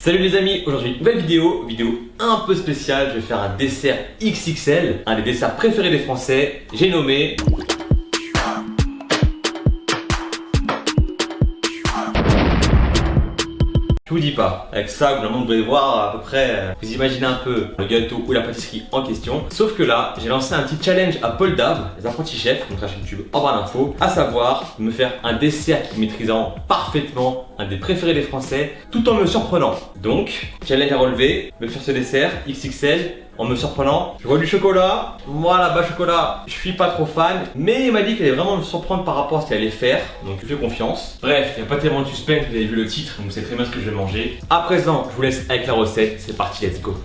Salut les amis, aujourd'hui nouvelle vidéo un peu spéciale. Je vais faire un dessert XXL, un des desserts préférés des Français. J'ai nommé... Je vous dis pas, avec ça, vous devez voir à peu près, vous imaginez un peu le gâteau ou la pâtisserie en question. Sauf que là, j'ai lancé un petit challenge à Paul Dave, les apprentis chefs, donc la chaîne YouTube en barre d'infos, à savoir me faire un dessert qui maîtrisant parfaitement, un des préférés des Français, tout en me surprenant. Donc, challenge à relever, me faire ce dessert XXL en me surprenant. Je vois du chocolat, moi là-bas chocolat, je suis pas trop fan, mais il m'a dit qu'il allait vraiment me surprendre par rapport à ce qu'il allait faire, donc je lui fais confiance. Bref, il n'y a pas tellement de suspense, vous avez vu le titre, donc vous savez très bien ce que je vais manger. À présent, je vous laisse avec la recette, c'est parti, let's go.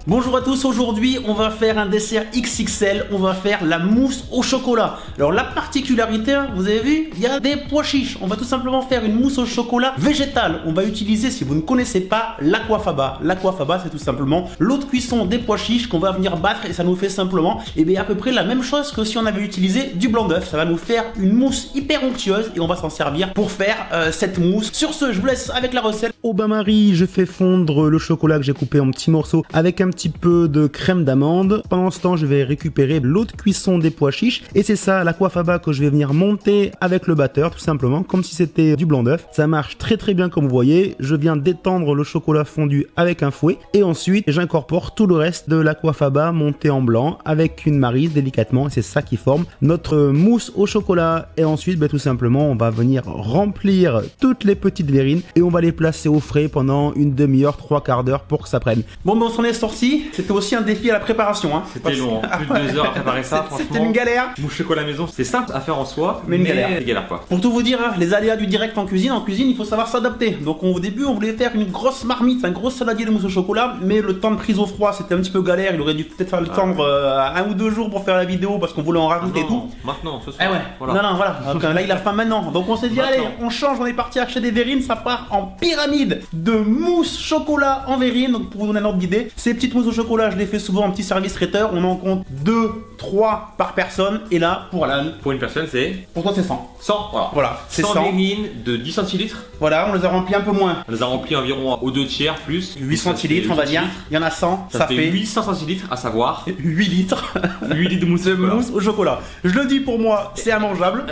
Bonjour à tous, aujourd'hui on va faire un dessert XXL, on va faire la mousse au chocolat. Alors la particularité, vous avez vu, il y a des pois chiches. On va tout simplement faire une mousse au chocolat végétale. On va utiliser, si vous ne connaissez pas, l'aquafaba. L'aquafaba c'est tout simplement l'eau de cuisson des pois chiches qu'on va venir battre et ça nous fait simplement à peu près la même chose que si on avait utilisé du blanc d'œuf. Ça va nous faire une mousse hyper onctueuse et on va s'en servir pour faire cette mousse. Sur ce, je vous laisse avec la recette. Au bain-marie, je fais fondre le chocolat que j'ai coupé en petits morceaux avec un petit peu de crème d'amande. Pendant ce temps, je vais récupérer l'eau de cuisson des pois chiches et c'est ça, l'aquafaba que je vais venir monter avec le batteur, tout simplement, comme si c'était du blanc d'œuf. Ça marche très très bien comme vous voyez. Je viens d'étendre le chocolat fondu avec un fouet et ensuite j'incorpore tout le reste de l'aquafaba monté en blanc avec une maryse délicatement et c'est ça qui forme notre mousse au chocolat. Et ensuite, tout simplement, on va venir remplir toutes les petites verrines et on va les placer au frais pendant une demi-heure, 3/4 d'heure pour que ça prenne. Bon, on s'en est sorti. C'était aussi un défi à la préparation. Hein. C'était long, plus de 2 heures à préparer ça, franchement. C'était une galère. Mousse chocolat maison, c'est simple à faire en soi, mais une galère. Une galère quoi. Pour tout vous dire, les aléas du direct en cuisine, il faut savoir s'adapter. Donc au début, on voulait faire une grosse marmite, un gros saladier de mousse au chocolat, mais le temps de prise au froid, c'était un petit peu galère. Il aurait dû peut-être faire le temps 1 ou 2 jours pour faire la vidéo parce qu'on voulait en rajouter tout. Maintenant, ce soir. Eh ouais. Voilà. Non, voilà. Donc là, il a faim maintenant. Donc on s'est dit, allez, on change, on est parti acheter des verrines, ça part en pyramide de mousse chocolat en verrine. Donc pour vous donner un ordre d'idée, ces petites mousses au chocolat, je les fais souvent en petit service traiteur. On en compte 2, 3 par personne. Et là, pour une personne, c'est... Pour toi, c'est 100. 100, voilà. C'est 100 verrines de 10 centilitres. Voilà, on les a remplis un peu moins. On les a remplis environ aux 2 tiers plus. 8 centilitres, on va dire. Il y en a 100. Ça fait 800 centilitres, à savoir 8 litres. 8 litres de mousse au chocolat. Je le dis pour moi, c'est immangeable.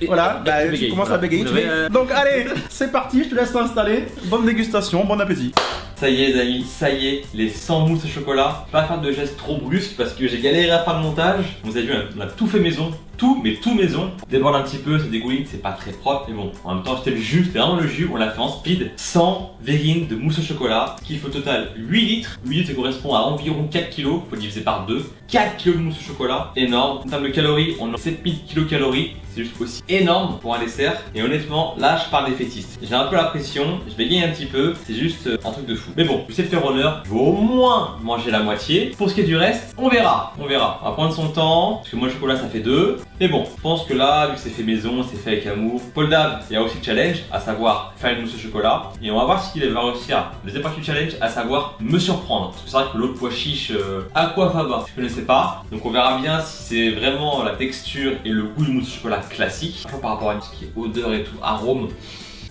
Voilà, tu commences à bégayer. Donc allez, c'est parti, je te laisse t'installer. Bonne dégustation, bon appétit. Ça y est les amis, ça y est, les 100 mousses au chocolat. Pas faire de gestes trop brusques parce que j'ai galéré à faire le montage. Vous avez vu, on a tout fait maison. Tout maison. Déborde un petit peu, ça dégouline, c'est pas très propre, mais bon, en même temps c'était le jus, c'était vraiment le jus, on l'a fait en speed. 100 verrines de mousse au chocolat, ce qui fait au total 8 litres. 8 litres ça correspond à environ 4 kg, faut diviser par 2. 4 kg de mousse au chocolat, énorme. En termes de calories, on a 7000 kcal, c'est juste aussi énorme pour un dessert. Et honnêtement, là je parle des fétistes. J'ai un peu la pression, je bégaye un petit peu, c'est juste un truc de fou. Mais bon, je sais le faire honneur, je vais au moins manger la moitié. Pour ce qui est du reste, on verra. On va prendre son temps, parce que moi le chocolat ça fait 2. Mais bon, je pense que là, vu que c'est fait maison, c'est fait avec amour. Paul Dave, il y a aussi le challenge, à savoir faire une mousse au chocolat. Et on va voir s'il va réussir la deuxième partie du challenge, à savoir me surprendre. Parce que c'est vrai que l'autre pois chiche aquafaba, je connaissais pas. Donc on verra bien si c'est vraiment la texture et le goût de mousse au chocolat classique. Par rapport à tout ce qui est odeur et tout, arôme,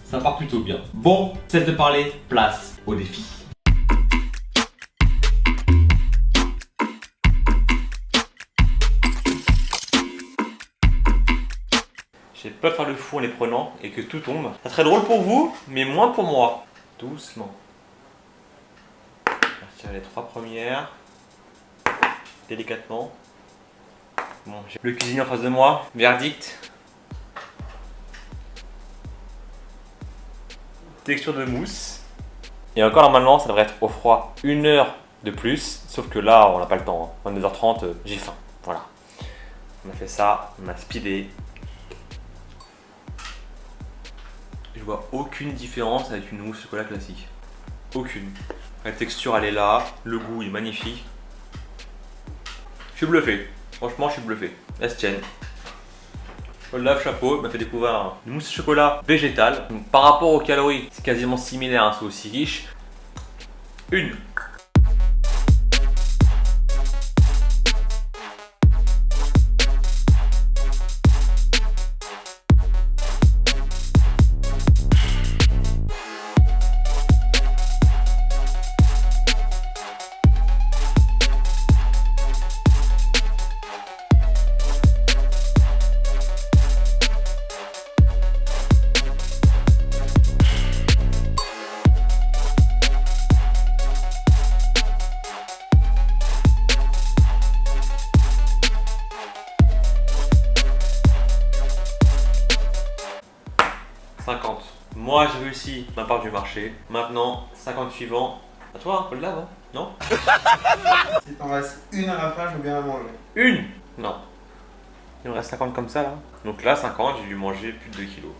ça part plutôt bien. Bon, cesse de parler, place au défi. J'ai peur de faire le fou en les prenant et que tout tombe. Ça serait drôle pour vous, mais moins pour moi. Doucement. Je vais retirer les 3 premières. Délicatement. Bon, j'ai le cuisinier en face de moi. Verdict. Texture de mousse. Et encore normalement, ça devrait être au froid 1 heure de plus. Sauf que là, on n'a pas le temps. 22h30, j'ai faim. Voilà. On a fait ça, on a speedé. Je vois aucune différence avec une mousse au chocolat classique. Aucune. La texture elle est là, le goût est magnifique. Je suis bluffé. Franchement je suis bluffé. La tienne. Paul Dave chapeau, m'a fait découvrir une mousse au chocolat végétale. Donc, par rapport aux calories, c'est quasiment similaire, hein, c'est aussi riche. Une. Moi j'ai réussi ma part du marché. Maintenant, 50 suivants. À toi, Paul Lave, hein? Non? Si t'en restes une à la fin, je veux bien la manger. Une? Non. Il me reste 50 comme ça là. Donc là, 50, j'ai dû manger plus de 2 kilos.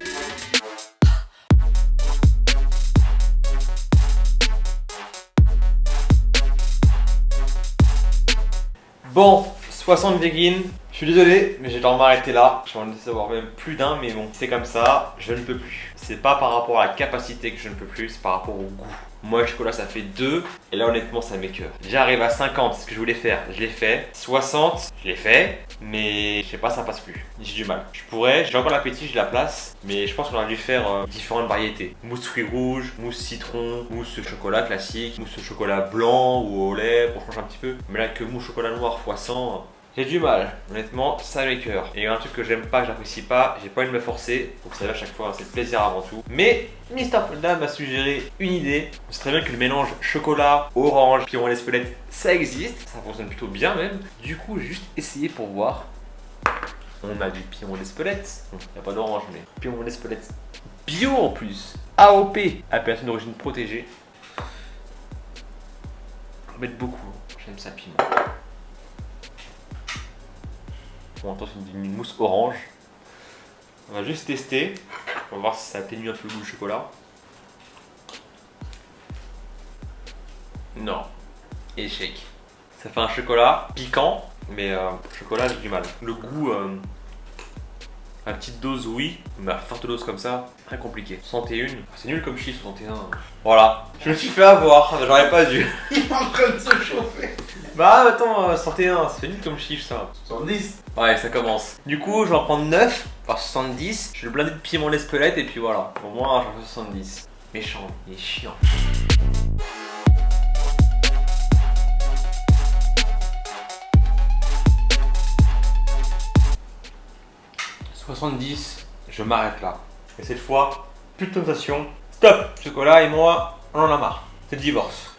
Bon, 60 végines. Je suis désolé, mais j'ai dû m'arrêter là. J'en ai savoir même plus d'un, mais bon, c'est comme ça, je ne peux plus. C'est pas par rapport à la capacité que je ne peux plus, c'est par rapport au goût. Moi, le chocolat, ça fait 2, et là, honnêtement, ça m'écœure. J'arrive à 50, c'est ce que je voulais faire, je l'ai fait. 60, je l'ai fait, mais je sais pas, ça passe plus. J'ai du mal. J'ai encore l'appétit, j'ai la place, mais je pense qu'on aurait dû faire différentes variétés. Mousse fruits rouges, mousse citron, mousse chocolat classique, mousse chocolat blanc ou au lait pour changer un petit peu. Mais là, que mousse chocolat noir x 100. J'ai du mal, honnêtement, ça m'écoeure. Et il y a un truc que j'aime pas, que j'apprécie pas, j'ai pas envie de me forcer. Pour ça, à chaque fois, c'est le plaisir avant tout. Mais Mr. Polda m'a suggéré une idée. C'est très bien que le mélange chocolat, orange, puis on l'espelette, ça existe. Ça fonctionne plutôt bien même. Du coup, j'ai juste essayé pour voir. On a du pion d'Espelette. Il n'y a pas d'orange, mais pion d'Espelette bio en plus. AOP, appellation d'origine protégée. On va mettre beaucoup. J'aime ça piment. Bon, attends, c'est une mousse orange. On va juste tester. On va voir si ça atténue un peu le goût du chocolat. Non. Échec. Ça fait un chocolat piquant, mais chocolat, j'ai du mal. Le goût, à petite dose, oui, mais à forte dose comme ça, très compliqué. 61, c'est nul comme chiffre, 61. Voilà. Je me suis fait avoir, j'aurais pas dû. Il est en train de se chauffer. Bah attends, 61, c'est nul comme chiffre ça. 70. Ouais, ça commence. Du coup, je vais en prendre 9 par 70. Je vais le blinder de piment l'Espelette et puis voilà. Au moins, j'en fais 70. Méchant, il est chiant. « 70, je m'arrête là. Et cette fois, plus de tentation. Stop! Chocolat et moi, on en a marre. C'est le divorce.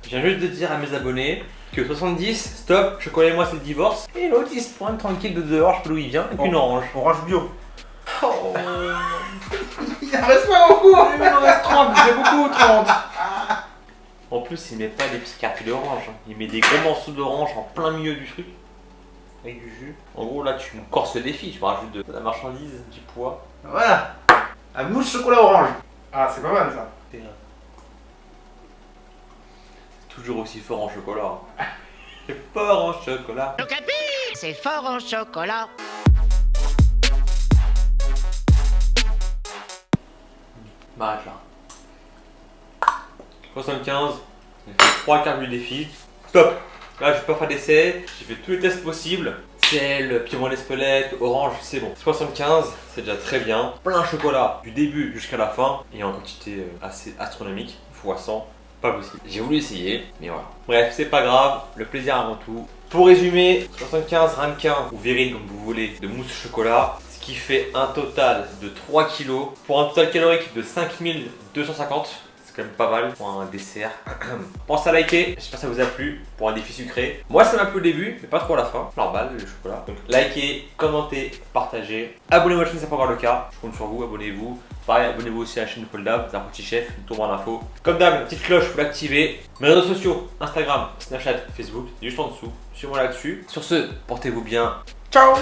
Je viens juste de dire à mes abonnés que 70, stop, chocolat et moi c'est le divorce. Et l'autre il se pointe tranquille de dehors, je sais pas d'où il vient, et puis une orange. Orange bio. Oh. Il en reste pas beaucoup. Il en reste 30, c'est beaucoup 30. En plus il met pas des petits quartiers d'orange, hein. Il met des gros morceaux d'orange en plein milieu du truc. Avec du jus. En gros là tu me corses le défi, tu me rajoutes de la marchandise, du poids. Voilà. La mousse chocolat orange. Ah, c'est pas mal ça. C'est toujours aussi fort en chocolat. C'est fort en chocolat. C'est fort en chocolat. M'arrête là. 75. J'ai fait 3 quarts du défi. Stop. Là je vais pas faire d'essai. J'ai fait tous les tests possibles. Sel, piment d'Espelette, orange, c'est bon. 75, c'est déjà très bien. Plein de chocolat du début jusqu'à la fin. Et en quantité assez astronomique. X 100. Pas possible. J'ai voulu essayer, mais voilà. Bref, c'est pas grave, le plaisir avant tout. Pour résumer, 75 ramequins ou verrines comme vous voulez de mousse au chocolat, ce qui fait un total de 3 kg pour un total calorique de 5250. C'est quand même pas mal pour un dessert. Pensez à liker, j'espère que ça vous a plu pour un défi sucré. Moi ça m'a plu au début, mais pas trop à la fin. Normal, le chocolat. Donc likez, commentez, partagez. Abonnez-vous à la chaîne si ce n'est pas encore le cas. Je compte sur vous, abonnez-vous. Pareil, abonnez-vous aussi à la chaîne de Paul Dab, c'est un petit chef, une tour en info. Comme d'hab, la petite cloche, faut l'activer. Mes réseaux sociaux, Instagram, Snapchat, Facebook, juste en dessous. Suivez-moi là-dessus. Sur ce, portez-vous bien. Ciao!